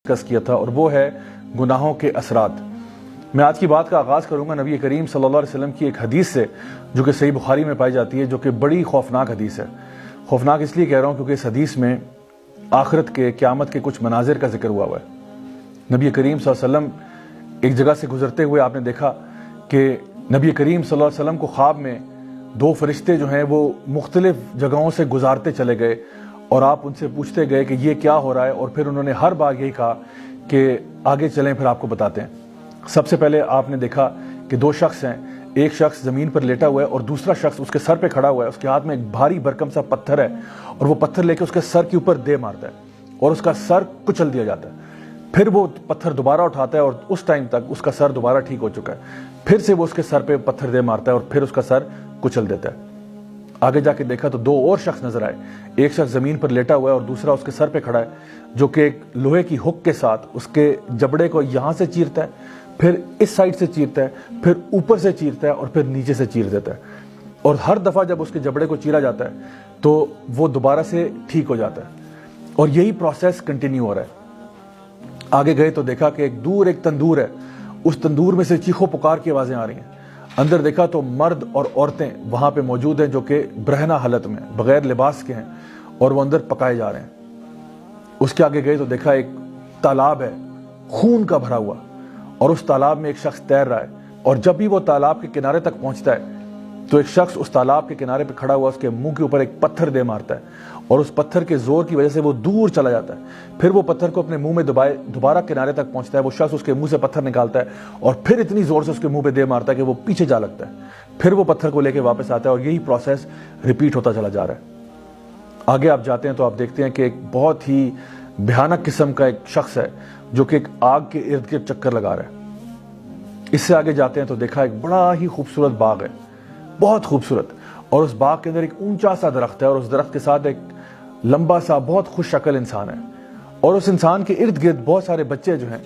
Discuss کیا تھا، اور وہ ہے گناہوں کے اثرات۔ میں آج کی بات کا آغاز کروں گا نبی کریم صلی اللہ علیہ وسلم کی ایک حدیث سے جو کہ صحیح بخاری میں پائی جاتی ہے، جو کہ بڑی خوفناک حدیث ہے۔ خوفناک اس لیے کہہ رہا ہوں کیونکہ اس حدیث میں آخرت کے، قیامت کے کچھ مناظر کا ذکر ہوا ہے۔ نبی کریم صلی اللہ علیہ وسلم ایک جگہ سے گزرتے ہوئے آپ نے دیکھا کہ نبی کریم صلی اللہ علیہ وسلم کو خواب میں دو فرشتے جو ہیں وہ مختلف جگہوں سے گزارتے چلے گئے، اور آپ ان سے پوچھتے گئے کہ یہ کیا ہو رہا ہے، اور پھر انہوں نے ہر بار یہی کہا کہ آگے چلیں پھر آپ کو بتاتے ہیں۔ سب سے پہلے آپ نے دیکھا کہ دو شخص ہیں، ایک شخص زمین پر لیٹا ہوا ہے اور دوسرا شخص اس کے سر پہ کھڑا ہوا ہے، اس کے ہاتھ میں ایک بھاری بھرکم سا پتھر ہے، اور وہ پتھر لے کے اس کے سر کے اوپر دے مارتا ہے اور اس کا سر کچل دیا جاتا ہے۔ پھر وہ پتھر دوبارہ اٹھاتا ہے اور اس ٹائم تک اس کا سر دوبارہ ٹھیک ہو چکا ہے، پھر سے وہ اس کے سر پہ پتھر دے مارتا ہے اور پھر اس کا سر کچل دیتا ہے۔ آگے جا کے دیکھا تو دو اور شخص نظر آئے، ایک شخص زمین پر لیٹا ہوا ہے اور دوسرا اس کے سر پہ کھڑا ہے، جو کہ ایک لوہے کی ہک کے ساتھ اس کے جبڑے کو یہاں سے چیرتا ہے، پھر اس سائڈ سے چیرتا ہے، پھر اوپر سے چیرتا ہے اور پھر نیچے سے چیر دیتا ہے، اور ہر دفعہ جب اس کے جبڑے کو چیرا جاتا ہے تو وہ دوبارہ سے ٹھیک ہو جاتا ہے، اور یہی پروسیس کنٹینیو ہو رہا ہے۔ آگے گئے تو دیکھا کہ ایک دور ایک تندور ہے، اس تندور میں سے چیخو پکار کی آوازیں آ رہی ہیں۔ اندر دیکھا تو مرد اور عورتیں وہاں پہ موجود ہیں جو کہ برہنہ حالت میں بغیر لباس کے ہیں، اور وہ اندر پکائے جا رہے ہیں۔ اس کے آگے گئے تو دیکھا ایک تالاب ہے خون کا بھرا ہوا، اور اس تالاب میں ایک شخص تیر رہا ہے، اور جب بھی وہ تالاب کے کنارے تک پہنچتا ہے تو ایک شخص اس تالاب کے کنارے پہ کھڑا ہوا اس کے منہ کے اوپر ایک پتھر دے مارتا ہے، اور اس پتھر کے زور کی وجہ سے وہ دور چلا جاتا ہے۔ پھر وہ پتھر کو اپنے منہ میں دبائے دوبارہ کنارے تک پہنچتا ہے، وہ شخص اس کے منہ سے پتھر نکالتا ہے اور پھر اتنی زور سے اس کے منہ پہ دے مارتا ہے کہ وہ پیچھے جا لگتا ہے، پھر وہ پتھر کو لے کے واپس آتا ہے، اور یہی پروسیس ریپیٹ ہوتا چلا جا رہا ہے۔ آگے آپ جاتے ہیں تو آپ دیکھتے ہیں کہ ایک بہت ہی بھیانک قسم کا ایک شخص ہے جو کہ ایک آگ کے ارد گرد چکر لگا رہا ہے۔ اس سے آگے جاتے ہیں تو دیکھا ایک بڑا ہی خوبصورت باغ ہے، بہت خوبصورت، اور اس باغ کے اندر ایک اونچا سا درخت ہے، اور اس درخت کے ساتھ ایک لمبا سا بہت خوش شکل انسان ہے، اور اس انسان کے ارد گرد بہت سارے بچے جو ہیں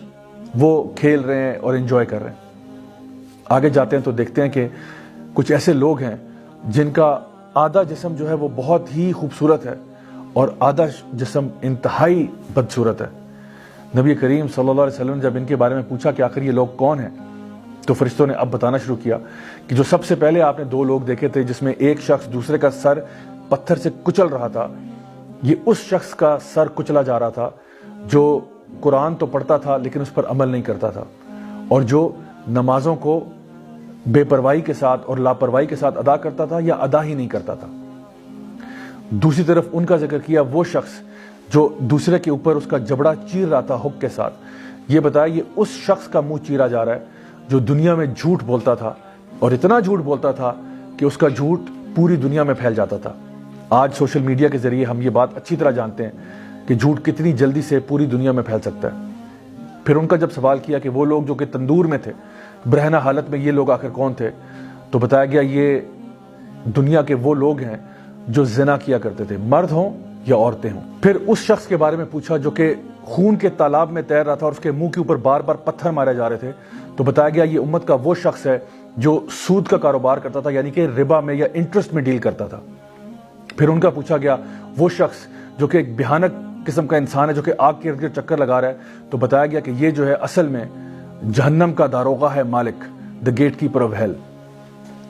وہ کھیل رہے ہیں اور انجوائے کر رہے ہیں۔ آگے جاتے ہیں تو دیکھتے ہیں کہ کچھ ایسے لوگ ہیں جن کا آدھا جسم جو ہے وہ بہت ہی خوبصورت ہے اور آدھا جسم انتہائی بدصورت ہے۔ نبی کریم صلی اللہ علیہ وسلم نے جب ان کے بارے میں پوچھا کہ آخر یہ لوگ کون ہیں، تو فرشتوں نے اب بتانا شروع کیا کہ جو سب سے پہلے آپ نے دو لوگ دیکھے تھے جس میں ایک شخص دوسرے کا سر پتھر سے کچل رہا تھا، یہ اس شخص کا سر کچلا جا رہا تھا جو قرآن تو پڑھتا تھا لیکن اس پر عمل نہیں کرتا تھا، اور جو نمازوں کو بے پرواہی کے ساتھ اور لاپرواہی کے ساتھ ادا کرتا تھا یا ادا ہی نہیں کرتا تھا۔ دوسری طرف ان کا ذکر کیا وہ شخص جو دوسرے کے اوپر اس کا جبڑا چیر رہا تھا ہک کے ساتھ۔ یہ بتایا یہ اس شخص کا منہ چیرا جا رہا ہے جو دنیا میں جھوٹ بولتا تھا، اور اتنا جھوٹ بولتا تھا کہ اس کا جھوٹ پوری دنیا میں پھیل جاتا تھا۔ آج سوشل میڈیا کے ذریعے ہم یہ بات اچھی طرح جانتے ہیں کہ جھوٹ کتنی جلدی سے پوری دنیا میں پھیل سکتا ہے۔ پھر ان کا جب سوال کیا کہ وہ لوگ جو کہ تندور میں تھے برہنہ حالت میں، یہ لوگ آخر کون تھے، تو بتایا گیا یہ دنیا کے وہ لوگ ہیں جو زنا کیا کرتے تھے، مرد ہوں یا عورتیں ہوں۔ پھر اس شخص کے بارے میں پوچھا جو کہ خون کے تالاب میں تیر رہا تھا اور اس کے منہ کے اوپر بار بار پتھر مارے جا رہے تھے، تو بتایا گیا یہ امت کا وہ شخص ہے جو سود کا کاروبار کرتا تھا، یعنی کہ ربا میں یا انٹرسٹ میں ڈیل کرتا تھا۔ پھر ان کا پوچھا گیا وہ شخص جو کہ ایک بھیانک قسم کا انسان ہے جو کہ آگ کے ارد گرد چکر لگا رہا ہے، تو بتایا گیا کہ یہ جو ہے اصل میں جہنم کا داروغہ ہے، مالک، دا گیٹ کیپر آف ہیل۔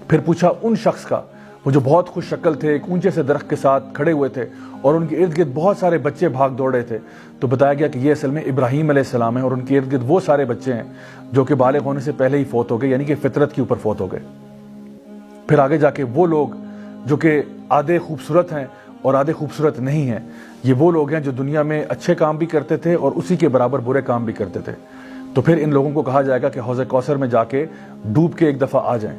پھر پوچھا ان شخص کا وہ جو بہت خوش شکل تھے، ایک اونچے سے درخت کے ساتھ کھڑے ہوئے تھے اور ان کے ارد گرد بہت سارے بچے بھاگ دوڑ رہے تھے، تو بتایا گیا کہ یہ اصل میں ابراہیم علیہ السلام ہے، اور ان کے ارد گرد وہ سارے بچے ہیں جو کہ بالغ ہونے سے پہلے ہی فوت ہو گئے، یعنی کہ فطرت کے اوپر فوت ہو گئے۔ پھر آگے جا کے وہ لوگ جو کہ آدھے خوبصورت ہیں اور آدھے خوبصورت نہیں ہیں، یہ وہ لوگ ہیں جو دنیا میں اچھے کام بھی کرتے تھے اور اسی کے برابر برے کام بھی کرتے تھے۔ تو پھر ان لوگوں کو کہا جائے گا کہ حوض کوثر میں جا کے ڈوب کے ایک دفعہ آ جائیں،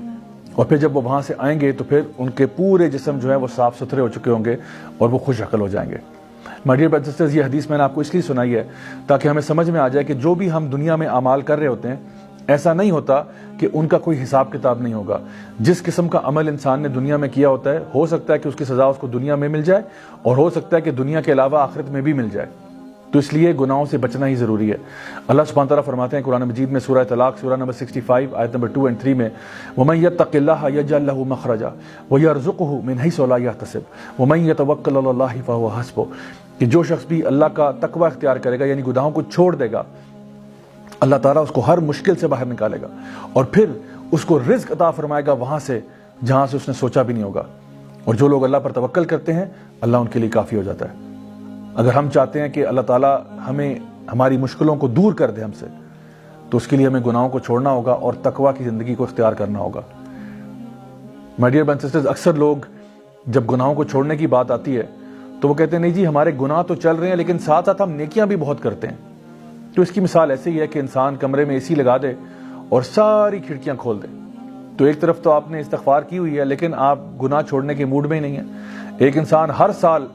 اور پھر جب وہ وہاں سے آئیں گے تو پھر ان کے پورے جسم جو ہے وہ صاف ستھرے ہو چکے ہوں گے اور وہ خوش شکل ہو جائیں گے۔ My dear brothers and sisters, یہ حدیث میں نے آپ کو اس لیے سنائی ہے تاکہ ہمیں سمجھ میں آ جائے کہ جو بھی ہم دنیا میں اعمال کر رہے ہوتے ہیں، ایسا نہیں ہوتا کہ ان کا کوئی حساب کتاب نہیں ہوگا۔ جس قسم کا عمل انسان نے دنیا میں کیا ہوتا ہے، ہو سکتا ہے کہ اس کی سزا اس کو دنیا میں مل جائے، اور ہو سکتا ہے کہ دنیا کے علاوہ آخرت میں بھی مل جائے۔ تو اس لیے گناہوں سے بچنا ہی ضروری ہے۔ اللہ سبحانہ تعالیٰ فرماتے ہیں قرآن مجید میں سورہ طلاق سورہ نمبر 65 آیت نمبر 2 اور 3 میں وَمَن يَتَّقِ اللَّهَ يَجْعَل لَّهُ مَخْرَجًا وَيَرْزُقْهُ مِنْ حَيْثُ لَا يَحْتَسِبُ وَمَن يَتَوَكَّلْ عَلَى اللَّهِ فَهُوَ حَسْبُهُ۔ کہ جو شخص بھی اللہ کا تقوی اختیار کرے گا، یعنی گناہوں کو چھوڑ دے گا، اللہ تعالیٰ اس کو ہر مشکل سے باہر نکالے گا اور پھر اس کو رزق عطا فرمائے گا وہاں سے جہاں سے اس نے سوچا بھی نہیں ہوگا۔ اور جو لوگ اللہ پر توکل کرتے ہیں اللہ ان کے لیے کافی ہو جاتا ہے۔ اگر ہم چاہتے ہیں کہ اللہ تعالیٰ ہمیں ہماری مشکلوں کو دور کر دے ہم سے، تو اس کے لیے ہمیں گناہوں کو چھوڑنا ہوگا اور تقوی کی زندگی کو اختیار کرنا ہوگا۔ My dear brothers and sisters, اکثر لوگ جب گناہوں کو چھوڑنے کی بات آتی ہے تو وہ کہتے ہیں نہیں جی ہمارے گناہ تو چل رہے ہیں لیکن ساتھ ساتھ ہم نیکیاں بھی بہت کرتے ہیں۔ تو اس کی مثال ایسے ہی ہے کہ انسان کمرے میں اے سی لگا دے اور ساری کھڑکیاں کھول دے، تو ایک طرف تو آپ نے استغفار کی ہوئی ہے لیکن آپ گناہ چھوڑنے کے موڈ میں ہی نہیں ہیں۔ ایک انسان ہر سال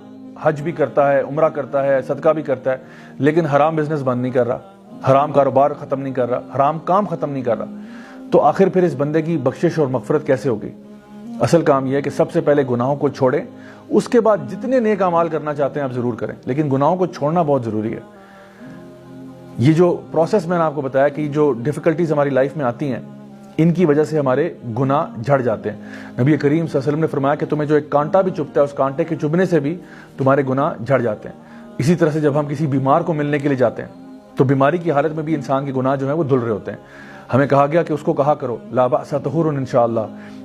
حج بھی کرتا ہے، عمرہ کرتا ہے، صدقہ بھی کرتا ہے، لیکن حرام بزنس بند نہیں کر رہا، حرام کاروبار ختم نہیں کر رہا، حرام کام ختم نہیں کر رہا، تو آخر پھر اس بندے کی بخشش اور مغفرت کیسے ہوگی؟ اصل کام یہ ہے کہ سب سے پہلے گناہوں کو چھوڑیں، اس کے بعد جتنے نیک اعمال کرنا چاہتے ہیں آپ ضرور کریں، لیکن گناہوں کو چھوڑنا بہت ضروری ہے۔ یہ جو پروسیس میں نے آپ کو بتایا کہ جو ڈیفیکلٹیز ہماری لائف میں آتی ہیں ان کی وجہ سے ہمارے گناہ جھڑ جاتے ہیں۔ نبی کریم صلی اللہ علیہ وسلم نے فرمایا کہ تمہیں جو ایک کانٹا بھی چبھتا ہے اس کانٹے کے چبھنے سے بھی تمہارے گناہ جھڑ جاتے ہیں۔ اسی طرح سے جب ہم کسی بیمار کو ملنے کے لیے جاتے ہیں تو بیماری کی حالت میں بھی انسان کے گناہ جو ہیں وہ دھل رہے ہوتے ہیں۔ ہمیں کہا گیا کہ اس کو کہا کرو لا بأس طہور انشاءاللہ،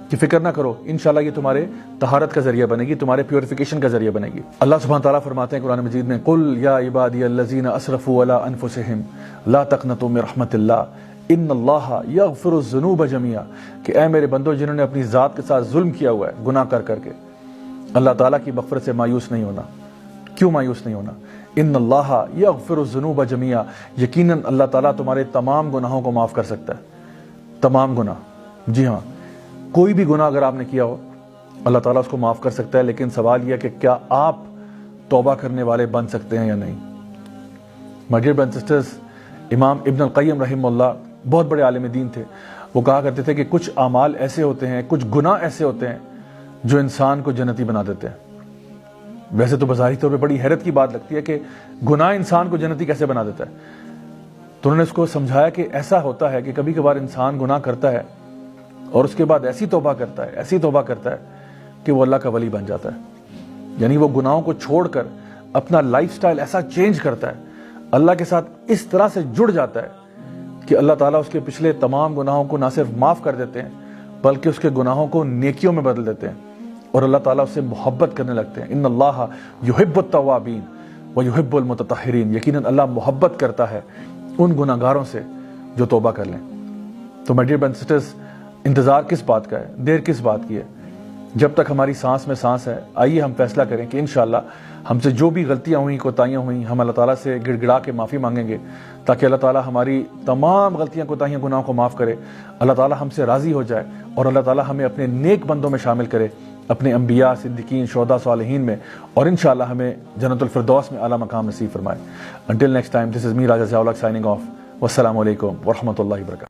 کہ فکر نہ کرو انشاءاللہ یہ تمہارے طہارت کا ذریعہ بنے گی، تمہارے پیوریفیکیشن کا ذریعہ بنے گی۔ اللہ سبحانہ تعالیٰ فرماتے ہیں قرآن مجید میں قل یا عبادی الذین اسرفوا علی انفسہم لا تقنطوا من رحمت اللہ ان اللہ یغفر الذنوب جميعا، کہ اے میرے بندو جنہوں نے اپنی ذات کے ساتھ ظلم کیا ہوا ہے گناہ کر کر کے، اللہ تعالیٰ کی مغفرت سے مایوس نہیں ہونا۔ کیوں مایوس نہیں ہونا؟ ان اللہ یغفر الذنوب جميعا، یقیناً اللہ تعالیٰ تمہارے تمام گناہوں کو معاف کر سکتا ہے۔ تمام گناہ، جی ہاں، کوئی بھی گناہ اگر آپ نے کیا ہو اللہ تعالیٰ اس کو معاف کر سکتا ہے، لیکن سوال یہ ہے کہ کیا آپ توبہ کرنے والے بن سکتے ہیں یا نہیں؟ My dear brothers and sisters, امام ابن القیم رحمہ اللہ بہت بڑے عالم دین تھے۔ وہ کہا کرتے تھے کہ کچھ اعمال ایسے ہوتے ہیں، کچھ گناہ ایسے ہوتے ہیں جو انسان کو جنتی بنا دیتے ہیں۔ ویسے تو بظاہری طور پہ بڑی حیرت کی بات لگتی ہے کہ گناہ انسان کو جنتی کیسے بنا دیتا ہے، تو انہوں نے اس کو سمجھایا کہ ایسا ہوتا ہے کہ کبھی کبھار انسان گناہ کرتا ہے اور اس کے بعد ایسی توبہ کرتا ہے، ایسی توبہ کرتا ہے کہ وہ اللہ کا ولی بن جاتا ہے۔ یعنی وہ گناہوں کو چھوڑ کر اپنا لائف سٹائل ایسا چینج کرتا ہے، اللہ کے ساتھ اس طرح سے جڑ جاتا ہے کہ اللہ تعالیٰ اس کے پچھلے تمام گناہوں کو نہ صرف معاف کر دیتے ہیں بلکہ اس کے گناہوں کو نیکیوں میں بدل دیتے ہیں اور اللہ تعالیٰ اس سے محبت کرنے لگتے ہیں۔ ان اللہ یحب التوابین ویحب المتطہرین، یقیناً اللہ محبت کرتا ہے ان گناہ گاروں سے جو توبہ کر لیں۔ تو my dear brothers and sisters, انتظار کس بات کا ہے، دیر کس بات کی ہے؟ جب تک ہماری سانس میں سانس ہے آئیے ہم فیصلہ کریں کہ انشاءاللہ ہم سے جو بھی غلطیاں ہوئیں، کوتاہیاں ہوئیں، ہم اللہ تعالیٰ سے گڑ گڑا کے معافی مانگیں گے تاکہ اللہ تعالیٰ ہماری تمام غلطیاں، کوتاہیاں، گناہوں کو معاف کرے، اللہ تعالیٰ ہم سے راضی ہو جائے اور اللہ تعالیٰ ہمیں اپنے نیک بندوں میں شامل کرے، اپنے انبیاء، صدیقین، شہداء، صالحین میں، اور انشاءاللہ ہمیں جنت الفردوس میں اعلیٰ مقام نصیب فرمائے۔ Until next time, this is me, Raja Ziaulak, signing off. Wassalamu alaikum wa rahmatullahi wa barakatuh.